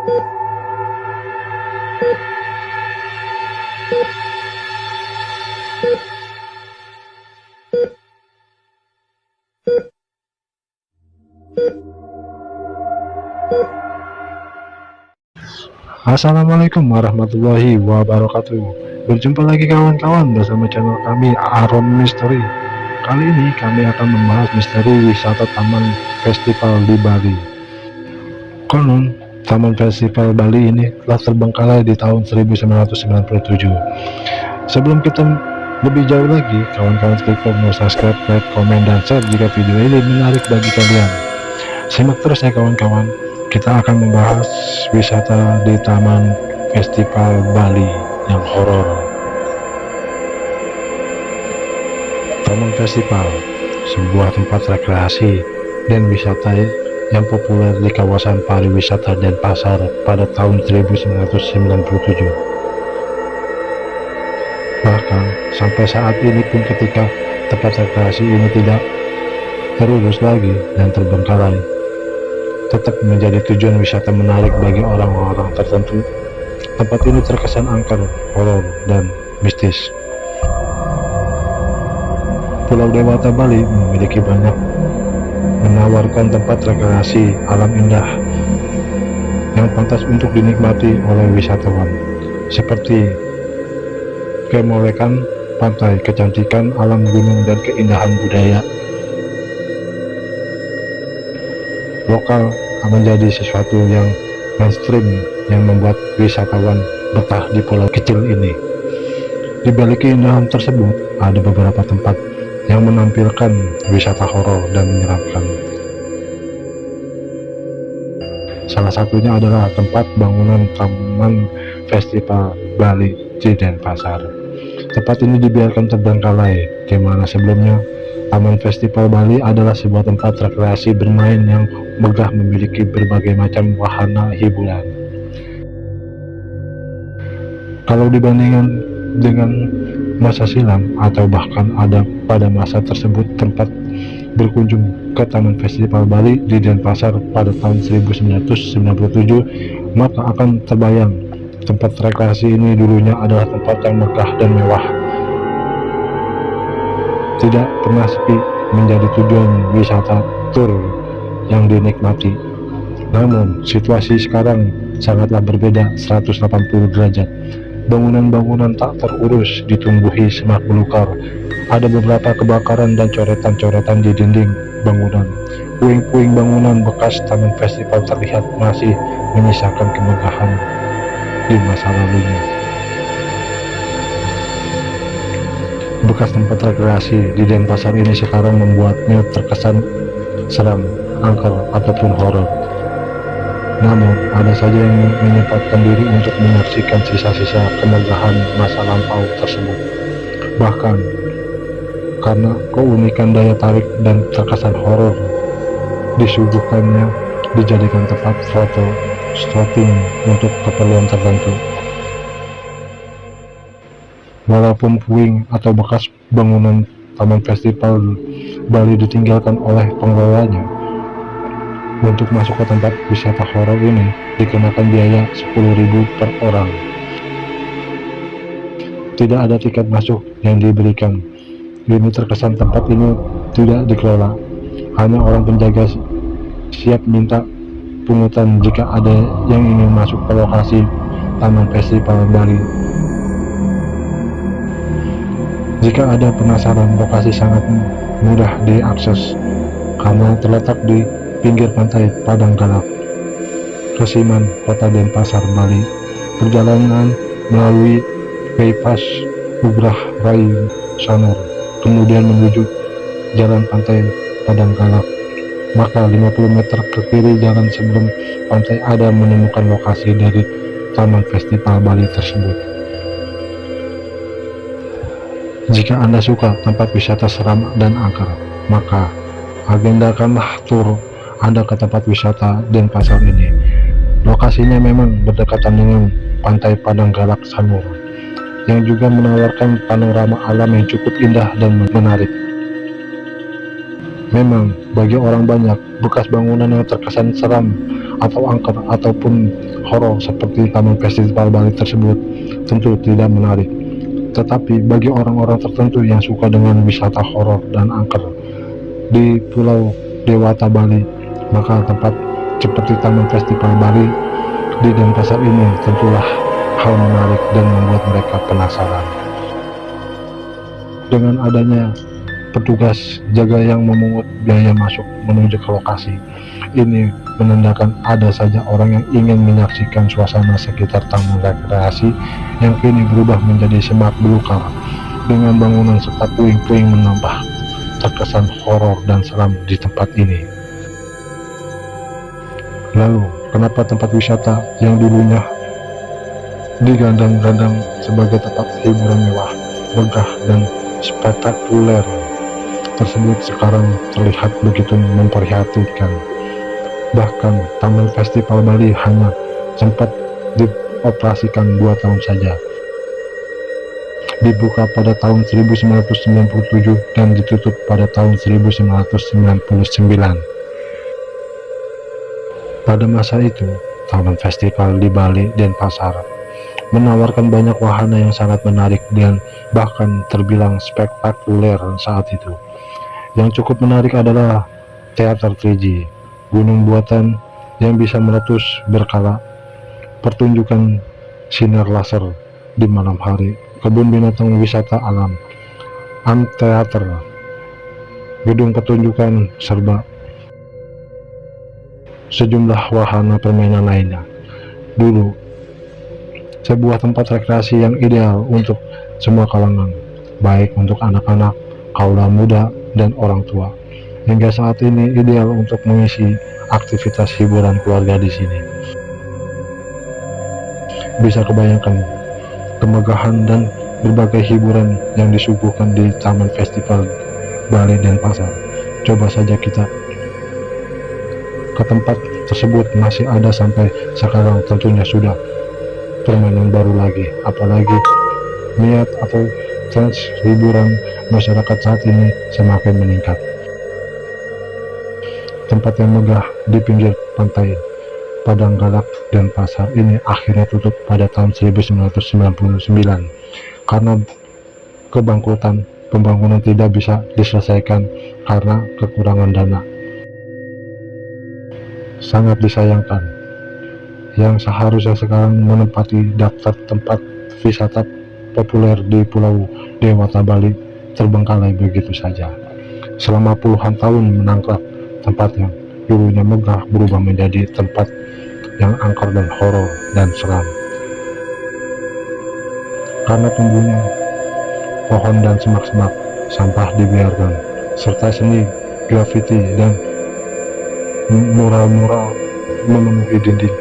Assalamualaikum warahmatullahi wabarakatuh. Berjumpa lagi kawan-kawan bersama channel kami Aron Misteri. Kali ini kami akan membahas misteri wisata Taman Festival di Bali. Konon, Taman Festival Bali ini telah terbengkalai di tahun 1997. Sebelum kita lebih jauh lagi, kawan-kawan klik tombol subscribe, like, komen, dan share jika video ini menarik bagi kalian. Simak terus ya kawan-kawan. Kita akan membahas wisata di Taman Festival Bali yang horor. Taman Festival, sebuah tempat rekreasi dan wisata yang populer di kawasan pariwisata Denpasar pada tahun 1997. Bahkan sampai saat ini pun ketika tempat rekreasi ini tidak terurus lagi dan terbengkalai, tetap menjadi tujuan wisata menarik bagi orang-orang tertentu. Tempat ini terkesan angker, horor, dan mistis. Pulau Dewata Bali memiliki banyak menawarkan tempat rekreasi alam indah yang pantas untuk dinikmati oleh wisatawan, seperti kemolekan pantai, kecantikan alam gunung, dan keindahan budaya lokal menjadi sesuatu yang mainstream yang membuat wisatawan betah di pulau kecil ini. Di balik keindahan tersebut ada beberapa tempat yang menampilkan wisata horor dan menyeramkan. Salah satunya adalah tempat bangunan Taman Festival Bali di Denpasar. Tempat ini dibiarkan terbengkalai, di mana sebelumnya Taman Festival Bali adalah sebuah tempat rekreasi bermain yang megah, memiliki berbagai macam wahana hiburan. Kalau dibandingkan dengan masa silam atau bahkan ada pada masa tersebut, tempat berkunjung ke Taman Festival Bali di Denpasar pada tahun 1997, maka akan terbayang tempat rekreasi ini dulunya adalah tempat yang megah dan mewah, tidak pernah sepi, menjadi tujuan wisata tur yang dinikmati. Namun situasi sekarang sangatlah berbeda 180 derajat. Bangunan-bangunan tak terurus ditumbuhi semak belukar. Ada beberapa kebakaran dan coretan-coretan di dinding bangunan. Puing-puing bangunan bekas Taman Festival terlihat masih menyisakan kemegahan di masa lalunya. Bekas tempat rekreasi di Denpasar ini sekarang membuatnya terkesan seram, angker, ataupun horor. Namun, ada saja yang menyempatkan diri untuk menyaksikan sisa-sisa kemegahan masa lampau tersebut. Bahkan, karena keunikan daya tarik dan terkesan horor disuguhkannya, dijadikan tempat foto stopping untuk keperluan tertentu. Walaupun puing atau bekas bangunan Taman Festival Bali ditinggalkan oleh pengelolanya, untuk masuk ke tempat wisata horor ini dikenakan biaya 10.000 per orang. Tidak ada tiket masuk yang diberikan. Ini terkesan tempat ini tidak dikelola. Hanya orang penjaga siap minta pungutan jika ada yang ingin masuk ke lokasi Taman Festival Bali. Jika ada penasaran, lokasi sangat mudah diakses karena terletak di pinggir pantai Padang Galak, Resiman, Kota Denpasar, Bali. Perjalanan melalui bypass Ugrah Rai Sanur, kemudian menuju jalan pantai Padang Galak. Maka 50 meter ke kiri jalan sebelum pantai ada menemukan lokasi dari Taman Festival Bali tersebut. Jika Anda suka tempat wisata seram dan angker, maka agendakanlah tur Anda ke tempat wisata Denpasar ini. Lokasinya memang berdekatan dengan pantai Padang Galak Sanur, yang juga menawarkan panorama alam yang cukup indah dan menarik. Memang bagi orang banyak, bekas bangunan yang terkesan seram atau angker ataupun horor seperti Taman Festival Bali tersebut tentu tidak menarik. Tetapi bagi orang-orang tertentu yang suka dengan wisata horor dan angker di Pulau Dewata Bali, maka tempat seperti Taman Festival Bali di Denpasar ini tentulah hal menarik dan membuat mereka penasaran. Dengan adanya petugas jaga yang memungut biaya masuk menuju ke lokasi, ini menandakan ada saja orang yang ingin menyaksikan suasana sekitar taman rekreasi yang kini berubah menjadi semak belukar dengan bangunan serta puing-puing menambah terkesan horor dan seram di tempat ini. Lalu, kenapa tempat wisata yang dulunya digadang-gadang sebagai tempat hiburan mewah, megah, dan spektakuler tersebut sekarang terlihat begitu memprihatinkan? Bahkan Taman Festival Bali hanya sempat dioperasikan 2 tahun saja. Dibuka pada tahun 1997 dan ditutup pada tahun 1999. Pada masa itu, Taman Festival di Bali Denpasar menawarkan banyak wahana yang sangat menarik dan bahkan terbilang spektakuler saat itu. Yang cukup menarik adalah teater 3D, gunung buatan yang bisa meletus berkala, pertunjukan sinar laser di malam hari, kebun binatang wisata alam, amphitheater, gedung pertunjukan serba sejumlah wahana permainan lainnya. Dulu, sebuah tempat rekreasi yang ideal untuk semua kalangan, baik untuk anak-anak, kaula muda, dan orang tua. Hingga saat ini ideal untuk mengisi aktivitas hiburan keluarga di sini. Bisa kebayangkan kemegahan dan berbagai hiburan yang disuguhkan di Taman Festival Bali Denpasar. Coba saja kita ke tempat tersebut, masih ada sampai sekarang, tentunya sudah permainan baru lagi. Apalagi niat atau tren hiburan masyarakat saat ini semakin meningkat. Tempat yang megah di pinggir pantai Padang Galak Denpasar ini akhirnya tutup pada tahun 1999 karena kebangkrutan. Pembangunan tidak bisa diselesaikan karena kekurangan dana. Sangat disayangkan, yang seharusnya sekarang menempati daftar tempat wisata populer di Pulau Dewata Bali terbengkalai begitu saja. Selama puluhan tahun menangkap tempat yang dulunya megah berubah menjadi tempat yang angker dan horor dan seram. Karena tumbuhnya pohon dan semak-semak, sampah dibiarkan, serta seni grafiti dan mural-mural memenuhi dinding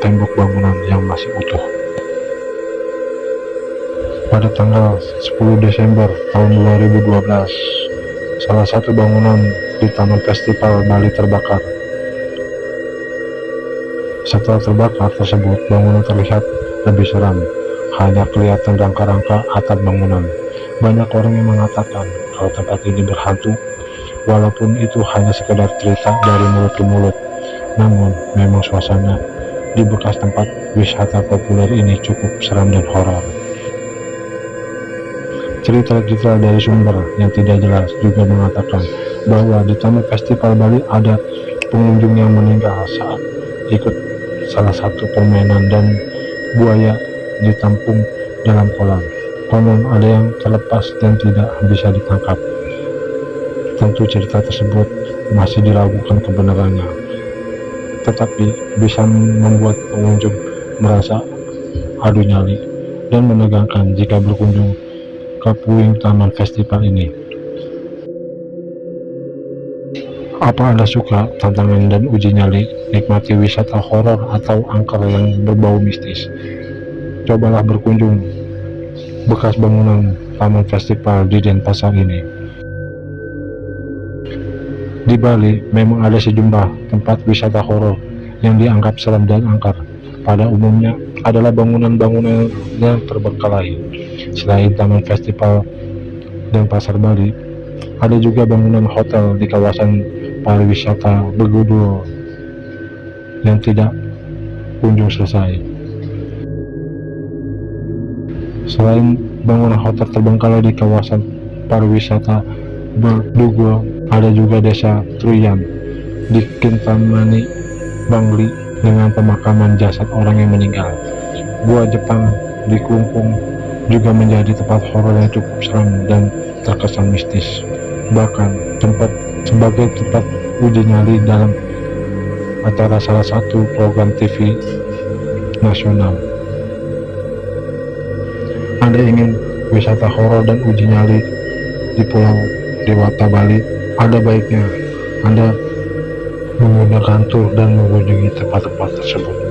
tembok bangunan yang masih utuh. Pada tanggal 10 Desember tahun 2012, salah satu bangunan di Taman Festival Bali terbakar. Setelah terbakar tersebut, bangunan terlihat lebih seram, hanya kelihatan rangka-rangka atap bangunan. Banyak orang yang mengatakan kalau tempat ini berhantu, walaupun itu hanya sekedar cerita dari mulut ke mulut. Namun memang suasana di bekas tempat wisata populer ini cukup seram dan horor. Cerita-cerita dari sumber yang tidak jelas juga mengatakan bahwa di Taman Festival Bali ada pengunjung yang meninggal saat ikut salah satu permainan dan buaya ditampung dalam kolam. Konon ada yang terlepas dan tidak bisa ditangkap. Tentu cerita tersebut masih diragukan kebenarannya, tetapi bisa membuat pengunjung merasa adu nyali dan menegangkan jika berkunjung ke puing Taman Festival ini. Apa Anda suka tantangan dan uji nyali, nikmati wisata horor atau angker yang berbau mistis? Cobalah berkunjung bekas bangunan Taman Festival di Denpasar ini. Di Bali memang ada sejumlah tempat wisata horor yang dianggap seram dan angker. Pada umumnya adalah bangunan-bangunan yang terbengkalai. Selain Taman Festival Denpasar Bali, ada juga bangunan hotel di kawasan pariwisata Begudul yang tidak kunjung selesai. Selain bangunan hotel terbengkalai di kawasan pariwisata Berdugo, ada juga desa Truyan di Kintamani, Bangli dengan pemakaman jasad orang yang meninggal. Gua Jepang di Klungkung juga menjadi tempat horor yang cukup seram dan terkesan mistis. Bahkan sempat sebagai tempat uji nyali dalam acara salah satu program TV nasional. Anda ingin wisata horor dan uji nyali di Pulau Dewata, Bali? Ada baiknya Anda menggunakan tur dan mengunjungi tempat-tempat tersebut.